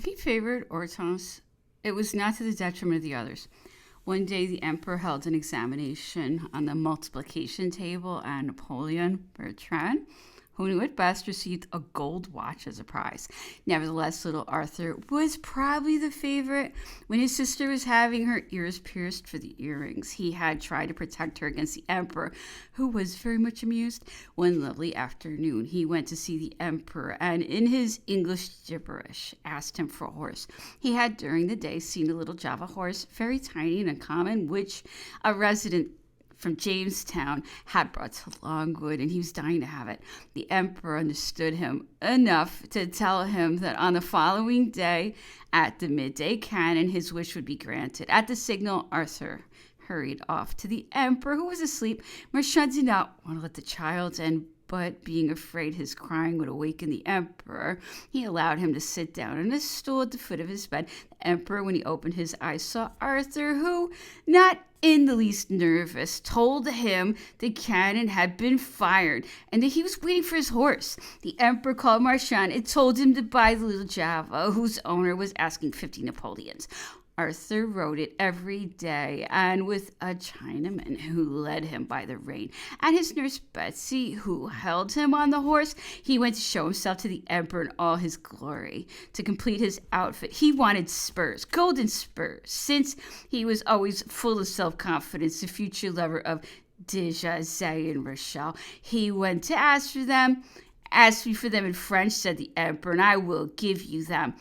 If he favored Hortense, it was not to the detriment of the others. One day, the emperor held an examination on the multiplication table, and Napoleon Bertrand, who knew it best, received a gold watch as a prize. Nevertheless, little Arthur was probably the favorite. When his sister was having her ears pierced for the earrings, he had tried to protect her against the emperor, who was very much amused. One lovely afternoon, he went to see the emperor, and in his English gibberish, asked him for a horse. He had during the day seen a little Java horse, very tiny and uncommon, which a resident from Jamestown had brought to Longwood, and he was dying to have it. The emperor understood him enough to tell him that on the following day, at the midday cannon, his wish would be granted. At the signal, Arthur hurried off to the emperor, who was asleep. Marchand did not want to let the child in, but being afraid his crying would awaken the emperor, he allowed him to sit down on a stool at the foot of his bed. The emperor, when he opened his eyes, saw Arthur, who, not in the least nervous, told him the cannon had been fired and that he was waiting for his horse. The emperor called Marchand and told him to buy the little Java, whose owner was asking 50 Napoleons. Arthur rode it every day, and with a Chinaman who led him by the rein, and his nurse Betsy, who held him on the horse, he went to show himself to the emperor in all his glory. To complete his outfit, he wanted spurs, golden spurs, since he was always full of self-confidence, the future lover of Déjà and Rochelle. He went to ask for them. Ask me for them in French, said the emperor, and I will give you them.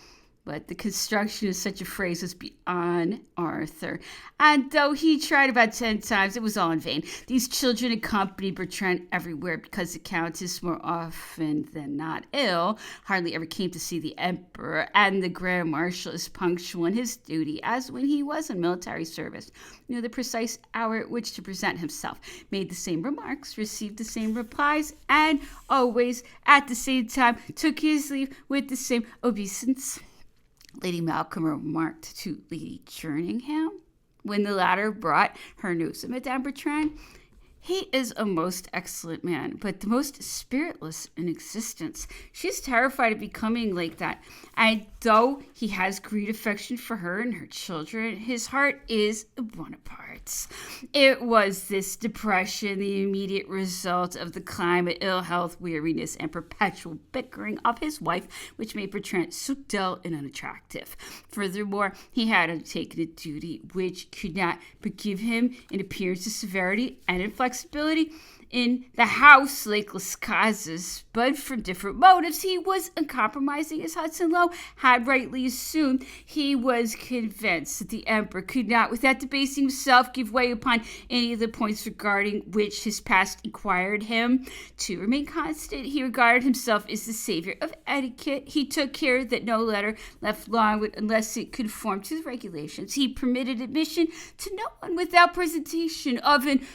But the construction of such a phrase was beyond Arthur, and though he tried about 10 times, it was all in vain. These children accompanied Bertrand everywhere because the Countess, more often than not ill, hardly ever came to see the emperor, and the Grand Marshal, as punctual in his duty as when he was in military service, knew the precise hour at which to present himself, made the same remarks, received the same replies, and always, at the same time, took his leave with the same obeisance. Lady Malcolm remarked to Lady Jerningham, when the latter brought her news of Madame Bertrand, "He is a most excellent man, but the most spiritless in existence. She is terrified of becoming like that. And though he has great affection for her and her children, his heart is Bonaparte's." It was this depression, the immediate result of the climate, ill health, weariness, and perpetual bickering of his wife, which made Bertrand so dull and unattractive. Furthermore, he had undertaken a duty which could not but give him an appearance of severity and inflexibility in the house like Las Casas, but from different motives. He was uncompromising, as Hudson Lowe had rightly assumed. He was convinced that the emperor could not, without debasing himself, give way upon any of the points regarding which his past inquired him. To remain constant, he regarded himself as the savior of etiquette. He took care that no letter left Longwood unless it conformed to the regulations. He permitted admission to no one without presentation of an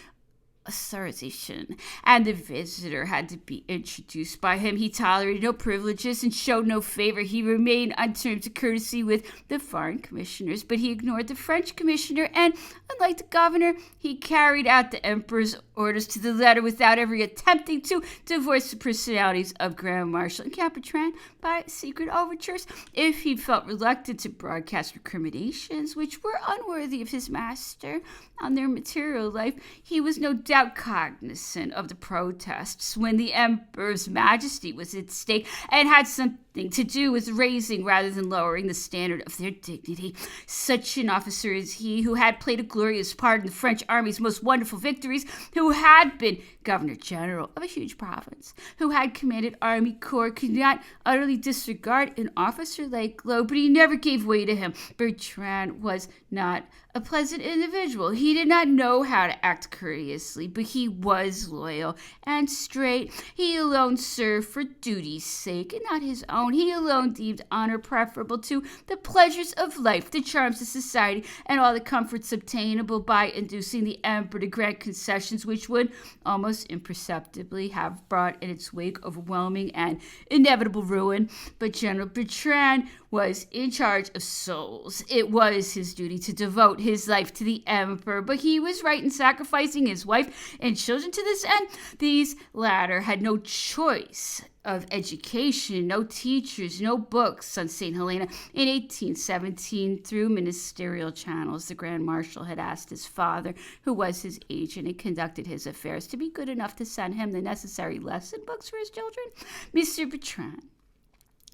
authorization, and the visitor had to be introduced by him. He tolerated no privileges and showed no favor. He remained on terms of courtesy with the foreign commissioners, but he ignored the French commissioner, and, unlike the governor, he carried out the emperor's orders to the letter without ever attempting to divorce the personalities of Grand Marshal and Count Bertrand by secret overtures. If he felt reluctant to broadcast recriminations which were unworthy of his master on their material life, he was no doubt cognizant of the protests when the emperor's majesty was at stake and had something to do with raising rather than lowering the standard of their dignity. Such an officer as he, who had played a glorious part in the French army's most wonderful victories, who had been governor general of a huge province, who had commanded army corps, could not utterly disregard an officer like Lowe, but he never gave way to him. Bertrand was not a pleasant individual. He did not know how to act courteously, but he was loyal and straight. He alone served for duty's sake and not his own. He alone deemed honor preferable to the pleasures of life, the charms of society, and all the comforts obtainable by inducing the emperor to grant concessions which would almost imperceptibly have brought in its wake overwhelming and inevitable ruin. But General Bertrand was in charge of souls. It was his duty to devote his life to the emperor, but he was right in sacrificing his wife and children to this end. These latter had no choice of education, no teachers, no books on St. Helena. In 1817, through ministerial channels, the Grand Marshal had asked his father, who was his agent and conducted his affairs, to be good enough to send him the necessary lesson books for his children. Mr. Bertrand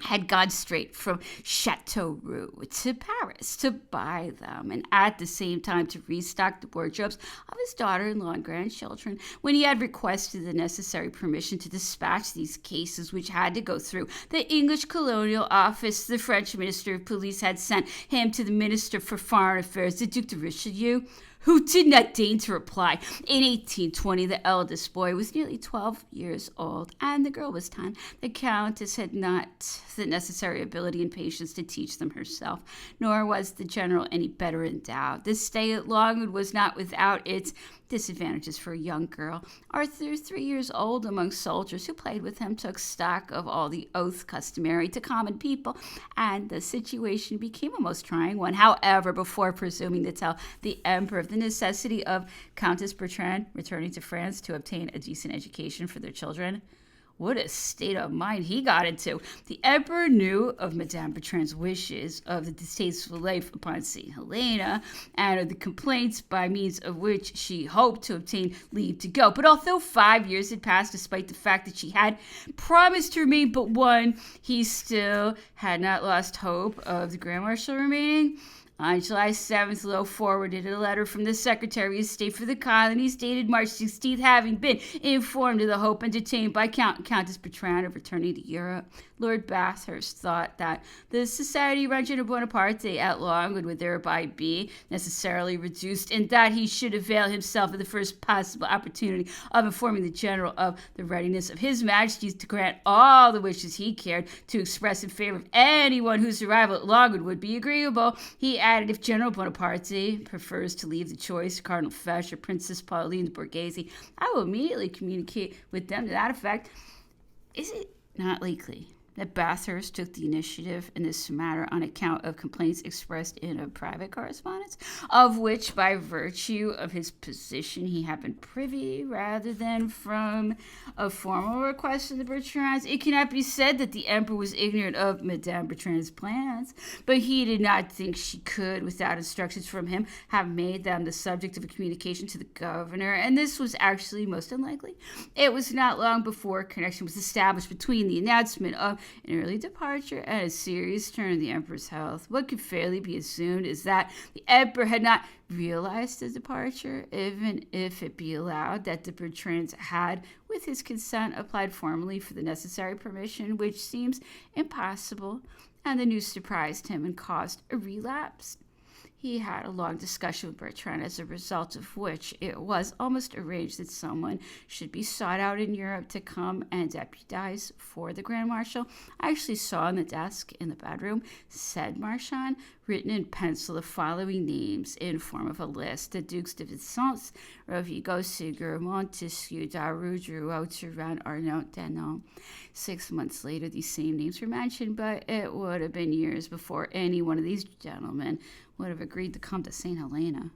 had gone straight from Chateauroux to Paris to buy them, and at the same time to restock the wardrobes of his daughter-in-law and grandchildren. When he had requested the necessary permission to dispatch these cases, which had to go through the English Colonial Office, the French Minister of Police had sent him to the Minister for Foreign Affairs, the Duc de Richelieu, who did not deign to reply. In 1820, the eldest boy was nearly 12 years old, and the girl was 10. The Countess had not the necessary ability and patience to teach them herself, nor was the general any better endowed. This stay at Longwood was not without its disadvantages for a young girl. Arthur, 3 years old, among soldiers who played with him, took stock of all the oaths customary to common people, and the situation became a most trying one. However, before presuming to tell the emperor of the necessity of Countess Bertrand returning to France to obtain a decent education for their children, what a state of mind he got into. The emperor knew of Madame Bertrand's wishes, of the distasteful life upon St. Helena, and of the complaints by means of which she hoped to obtain leave to go. But although 5 years had passed, despite the fact that she had promised to remain but one, he still had not lost hope of the Grand Marshal remaining. On July 7th, Lowe forwarded a letter from the Secretary of State for the Colonies dated March 16th, having been informed of the hope entertained by Countess Bertrand of returning to Europe. Lord Bathurst thought that the Society Regent Bonaparte at Longwood would thereby be necessarily reduced, and that he should avail himself of the first possible opportunity of informing the General of the readiness of His Majesty to grant all the wishes he cared to express in favor of anyone whose arrival at Longwood would be agreeable. He added, if General Bonaparte prefers to leave the choice to Cardinal Fesch or Princess Pauline de Borghese, I will immediately communicate with them to that effect. Is it not likely that Bathurst took the initiative in this matter on account of complaints expressed in a private correspondence, of which, by virtue of his position, he had been privy, rather than from a formal request of the Bertrands? It cannot be said that the emperor was ignorant of Madame Bertrand's plans, but he did not think she could, without instructions from him, have made them the subject of a communication to the governor, and this was actually most unlikely. It was not long before a connection was established between the announcement of an early departure and a serious turn in the emperor's health. What could fairly be assumed is that the emperor had not realized the departure, even if it be allowed that the Bertrands had, with his consent, applied formally for the necessary permission, which seems impossible, and the news surprised him and caused a relapse. He had a long discussion with Bertrand, as a result of which it was almost arranged that someone should be sought out in Europe to come and deputize for the Grand Marshal. I actually saw on the desk in the bedroom, said Marchand, written in pencil, the following names in form of a list: the Dukes de Vicence, Rovigo, Segur, Montesquieu, Daru, Drouot, Turenne, Arnaud, Denon. 6 months later, these same names were mentioned, but it would have been years before any one of these gentlemen would have agreed to come to St. Helena.